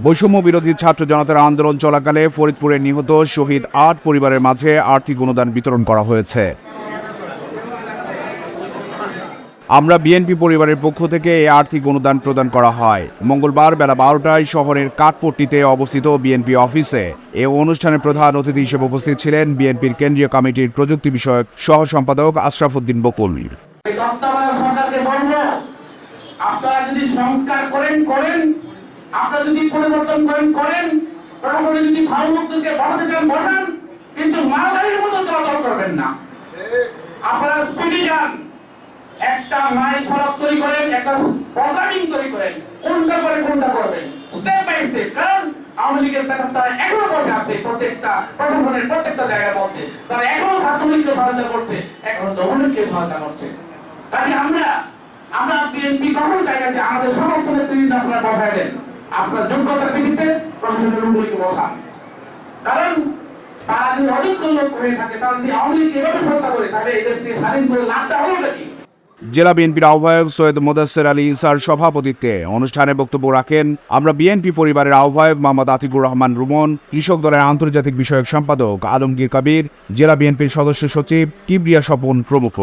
বৈষম্য বিরোধী ছাত্র জনতার আন্দোলন চলাকালে ফরিদপুরে নিহত শহীদ ৮ পরিবারের মাঝে আর্থিক অনুদান বিতরণ করা হয়েছে। আমরা বিএনপি পরিবারের পক্ষ থেকে এই আর্থিক অনুদান প্রদান করা হয়। মঙ্গলবার বেলা ১২টায় শহরের কাঠপট্টিতে অবস্থিত বিএনপি অফিসে এ অনুষ্ঠানে প্রধান অতিথি হিসেবে উপস্থিত ছিলেন বিএনপির কেন্দ্রীয় কমিটির প্রযুক্তি বিষয়ক সহ সম্পাদক আশরাফ উদ্দিন বকুল। আপনারা যদি সংস্কার করেন, আপনারা যদি পরিবর্তন করেন, প্রশাসনে যদি ভারমুক্তকে বসাতে চান বসান, কিন্তু মালগাড়ির মতো চলাচল করবেন না। আপনারা স্পিডে যান, একটা মাইল ফলক তৈরি করেন, একটা প্রোগ্রামিং তৈরি করেন, কোনটা করে কোনটা করবেন, স্টেপ বাই স্টেপ। কারণ আওয়ামী লীগের তারা এখনো বসে আছে প্রত্যেকটা প্রশাসনের প্রত্যেকটা জায়গার মধ্যে, তারা এখনো ছাত্রলীগকে সহায়তা করছে, এখনো যুবলীগকে সহায়তা করছে। কাজে আমরা বিএনপি কখনো চাই না যে আমাদের সমস্ত নেতৃত্ব আপনারা বসায় দেন, আপনার যোগ্যতার ভিত্তিতে প্রশাসনের লোকগুলিকে বসান। কারণ তারা যদি অযোগ্য লোক হয়ে থাকে, তারা যদি আওয়ামী লীগকে এভাবে সহায়তা করে, তাহলে এই দেশকে স্বাধীন করে লাভটা হলো নাকি? জেলা বিএনপির আহ্বায়ক সৈয়দ মোদাসের আলী ইসার সভাপতিত্বে অনুষ্ঠানে বক্তব্য রাখেন আমরা বিএনপি পরিবারের আহ্বায়ক মোহাম্মদ আতিকুর রহমান রুমন, কৃষক দলের আন্তর্জাতিক বিষয়ক সম্পাদক আলমগীর কবির, জেলা বিএনপির সদস্য সচিব কিবরিয়া স্বপন প্রমুখ।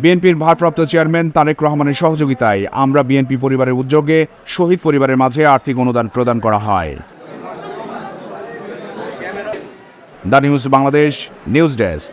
বিএনপির ভারপ্রাপ্ত চেয়ারম্যান তারেক রহমানের সহযোগিতায় আমরা বিএনপি পরিবারের উদ্যোগে শহীদ পরিবারের মাঝে আর্থিক অনুদান প্রদান করা হয়। The news Bangladesh news desk.